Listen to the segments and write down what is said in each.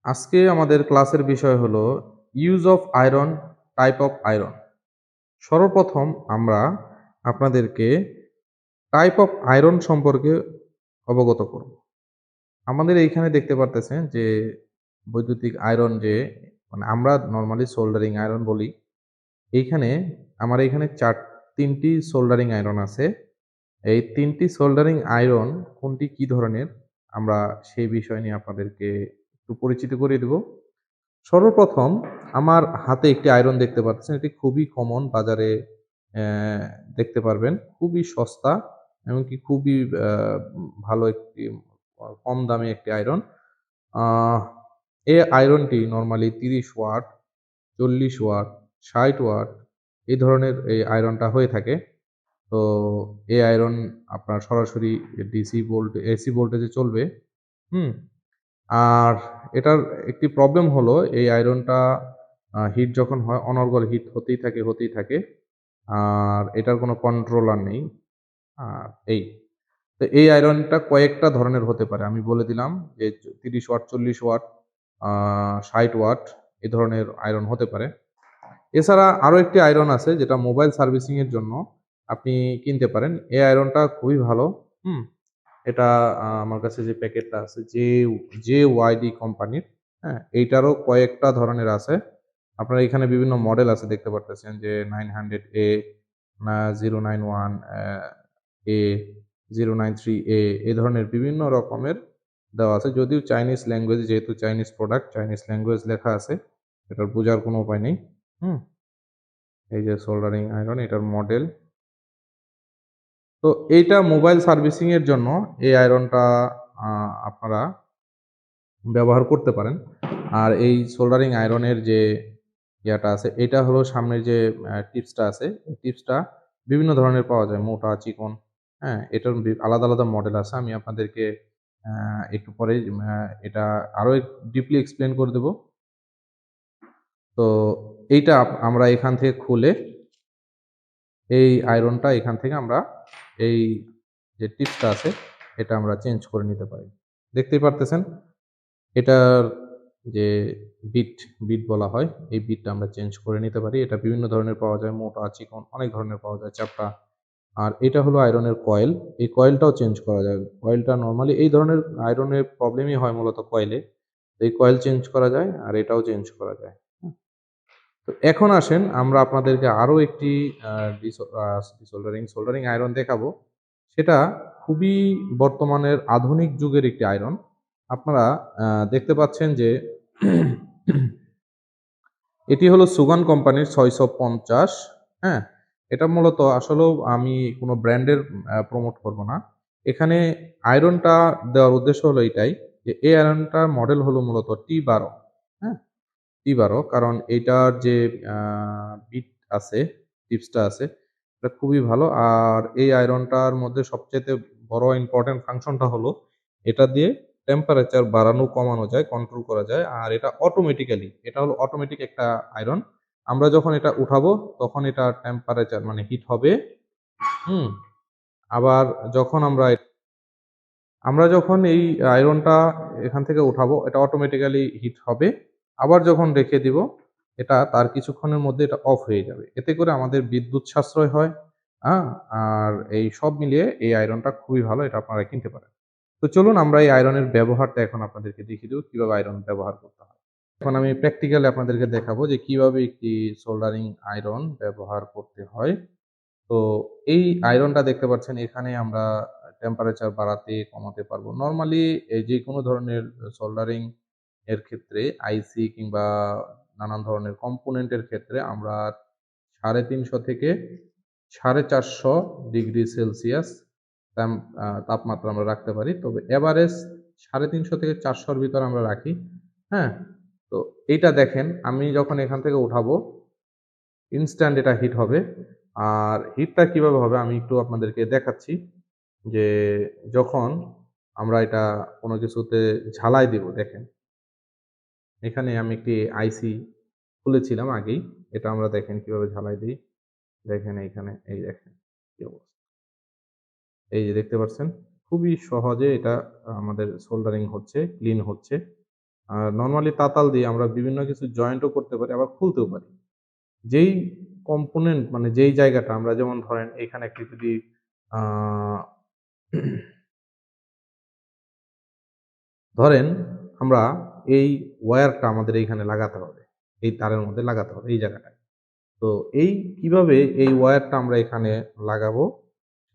আজকে আমাদের ক্লাসের বিষয় হলো use of iron, type of iron. সর্বপ্রথম আমরা আপনাদেরকে টাইপ অফ আয়রন সম্পর্কে অবগত করব। আমাদের এইখানে দেখতে পারতেছেন যে বৈদ্যুতিক আয়রন যে আমরা নরমালি সোল্ডারিং আয়রন বলি। এইখানে আমার এইখানে ৩টি সোল্ডারিং আয়রন আছে। এই ৩টি সোল্ডারিং আয়রন কোনটি কি ধরনের আমরা সেই বিষয় নিয়ে আপনাদেরকে একটু পরিচিত করিয়ে দেব। সর্বপ্রথম আমার হাতে একটি আয়রন দেখতে পাচ্ছেন। এটি খুবই কমন বাজারে অ্যা দেখতে পারবেন। খুবই সস্তা এমনকি খুবই ভালো একটি কম দামি একটি আয়রন। আহ এই আয়রনটি নরমালি ৩০ ওয়াট, ৪০ ওয়াট, ৬০ ওয়াট এই ধরনের এই আয়রনটা হয়ে থাকে। তো এই আয়রন আপনার সরাসরি এসি ভোল্টেজে চলবে। হুম? আর এটার একটি প্রবলেম হলো এই আয়রনটা হিট যখন হয় অনর্গল হিট হতেই থাকে। আর এটার কোনো কন্ট্রোলার নেই। আর তো এই আয়রনটা কয়েকটা ধরনের হতে পারে। আমি বলে দিলাম যে ৩০ ওয়াট, ৪০ ওয়াট, আ ৬০ ওয়াট এ ধরনের আয়রন হতে পারে। এছাড়া আরো একটি আয়রন আছে যেটা মোবাইল সার্ভিসিং এর জন্য আপনি কিনতে পারেন। এই আয়রনটা খুবই ভালো। হুম? এটা আমার কাছে যে প্যাকেটটা আছে JYD কোম্পানির, হ্যাঁ? এইটারও কয়েকটা ধরনের আছে। আপনারা এখানে বিভিন্ন মডেল আছে দেখতে পারতেছেন যে 900A, 091 A, 093A এই ধরনের বিভিন্ন রকমের দেওয়া আছে। যদিও চাইনিজ ল্যাঙ্গুয়েজ যেহেতু চাইনিজ প্রোডাক্ট, চাইনিজ ল্যাঙ্গুয়েজ লেখা আছে। এটার বোঝার কোনো উপায় নেই। হুম? এই যে সোল্ডারিং আয়রন এটার মডেল। তো এইটা মোবাইল সার্ভিসিং এর জন্য এই আয়রনটা আ আপনারা ব্যবহার করতে পারেন। আর এই সোল্ডারিং আয়রনের যে ইয়াটা আছে, এটা হলো সামনের যে টিপসটা আছে, এই টিপসটা বিভিন্ন ধরনের পাওয়া যায়। মোটা, চিকন, হ্যাঁ? এটার আলাদা, আলাদা মডেল আছে। আমি আপনাদেরকে আ একটু পরেই এটা আরো ডিপলি এক্সপ্লেইন করে দেব। তো এইটা আমরা এখান থেকে খুলে এই আয়রনটা এখান থেকে আমরা এই যে টিপসটা আছে, এটা আমরা চেঞ্জ করে নিতে পারি। দেখতেই পারতেছেন এটার যে বিট, বিট বলা হয়, এই বিটটা আমরা চেঞ্জ করে নিতে পারি। এটা বিভিন্ন ধরনের পাওয়া যায়, মোটা, চিকন অনেক ধরনের পাওয়া যায়, চ্যাপ্টা। আর এটা হলো আয়রনের কয়েল। এই কয়েলটাও চেঞ্জ করা যায়। কয়েলটা নরমালি এই ধরনের আয়রনের প্রবলেমই হয় মূলত কয়েলে। এই কয়েল চেঞ্জ করা যায় আর এটাও চেঞ্জ করা যায়। হুম? তো এখন আসেন আমরা আপনাদেরকে আরো একটি আ ডিসো আ সোল্ডারিং আয়রন দেখাবো। সেটা খুবই বর্তমানের আধুনিক যুগের একটি আয়রন। আপনারা দেখতে পাচ্ছেন যে এটি হলো সুগান কোম্পানির ৬৫০, হ্যাঁ? এটা মূলত আসলেও আমি কোনো ব্র্যান্ডের প্রমোট করব না। এখানে আয়রনটা দেওয়ার উদ্দেশ্য হলো এইটাই যে এই আয়রনটার মডেল হলো মূলত T12, হ্যাঁ? T12 কারণ এইটার যে আ বিট আছে, টিপসটা আছে, এটা খুবই ভালো। আর এই আয়রনটার মধ্যে সবচাইতে বড় ইম্পোর্টেন্ট ফাংশনটা হলো এটা দিয়ে টেম্পারেচার বাড়ানো কমানো যায়, কন্ট্রোল করা যায়। আর এটা অটোমেটিক্যালি, এটা হলো অটোমেটিক একটা আয়রন। আমরা যখন এটা উঠাবো তখন এটা টেম্পারেচার মানে হিট হবে। হুম? আবার যখন আমরা যখন এই আয়রনটা এখান থেকে উঠাবো এটা অটোমেটিক্যালি হিট হবে। আবার যখন রেখে দিব এটা তার কিছুক্ষণের মধ্যে এটা অফ হয়ে যাবে। এতে করে আমাদের বিদ্যুৎ সাশ্রয় হয়। আ আর এই সব মিলিয়ে এই আয়রনটা খুবই ভালো। এটা আপনারা কিনতে পারেন। তো চলুন আমরা এই আয়রনের ব্যবহারটা এখন আপনাদেরকে দেখিয়ে দেব কিভাবে আয়রন ব্যবহার করতে হয়। এখন আমি প্র্যাকটিক্যালি আপনাদেরকে দেখাবো যে কিভাবে একটি সোল্ডারিং আয়রন ব্যবহার করতে হয়। তো এই আয়রনটা দেখতে পাচ্ছেন এখানে আমরা টেম্পারেচার বাড়াতে কমাতে পারবো। নরমালি যেকোনো ধরনের সোল্ডারিং এর ক্ষেত্রে আইসি কিংবা নানান ধরনের কম্পোনেন্টের ক্ষেত্রে আমরা ৩৫০ থেকে ৪৫০ ডিগ্রি সেলসিয়াস তাপমাত্রা আমরা রাখতে পারি। তবে এভারেজ ৩৫০ থেকে ৪০০ র ভিতরে আমরা রাখি। হ্যাঁ? তো এইটা দেখেন আমি যখন এখান থেকে উঠাবো ইনস্ট্যান্ট এটা হিট হবে। আর হিটটা কিভাবে হবে আমি একটু আপনাদেরকে দেখাচ্ছি। যে যখন আমরা এটা কোনো কিছুতে ঝালাই দিব দেখেন। এখানে আমি একটি আইসি খুলেছিলাম আগেই। এটা আমরা দেখেন কিভাবে ঝালাই দেই। দেখেন এইখানে এই দেখেন কি অবস্থা। এই যে দেখতে পাচ্ছেন? খুবই সহজে এটা আমাদের সোল্ডারিং হচ্ছে, ক্লিন হচ্ছে। আর নরমালি তাতাল দিয়ে আমরা বিভিন্ন কিছু জয়েন্টও করতে পারি, আবার খুলতেও পারি। যেই কম্পোনেন্ট মানে যেই জায়গাটা আমরা, যেমন ধরেন এখানে একটি যদি আহ, ধরেন আমরা এই ওয়্যারটা আমাদের এইখানে লাগাতে হবে, এই তারের মধ্যে লাগাতে হবে এই জায়গাটায়। তো এই কিভাবে এই ওয়্যারটা আমরা এখানে লাগাবো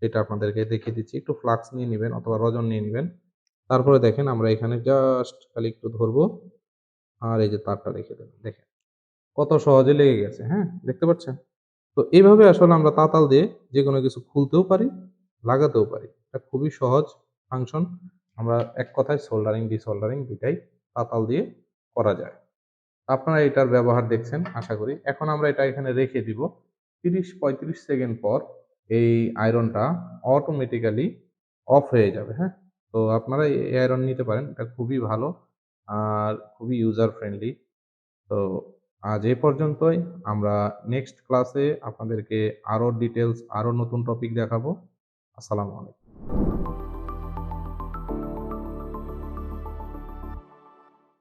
সেটা আপনাদেরকে দেখিয়ে দিচ্ছি। একটু ফ্লাক্স নিয়ে নিবেন অথবা রজন নিয়ে নিবেন। তারপরে দেখেন আমরা এখানে জাস্ট খালি একটু ধরবো, আর এই যে তারটা রেখে দেবেন। দেখেন কত সহজে লেগে গেছে, হ্যাঁ দেখতে পাচ্ছেন? তো এইভাবে আসলে আমরা তাতাল দিয়ে যেকোনো কিছু খুলতেও পারি, লাগাতেও পারি। এটা খুবই সহজ ফাংশন। আমরা এক কথায় সোল্ডারিং ডিসোল্ডারিং দুইটাই তাতাল দিয়ে করা যায়। আপনারা এটার ব্যবহার দেখছেন আশা করি। এখন আমরা এটা এখানে রেখে দিব। ৩০-৩৫ সেকেন্ড পর এই আয়রনটা অটোমেটিক্যালি অফ হয়ে যাবে, হ্যাঁ? তো আপনারা এই আয়রন নিতে পারেন। এটা খুবই ভালো আর খুবই ইউজার ফ্রেন্ডলি। তো আজ এ পর্যন্তই। আমরা নেক্সট ক্লাসে আপনাদেরকে আরো ডিটেইলস, আরো নতুন টপিক দেখাবো। আসসালামু আলাইকুম।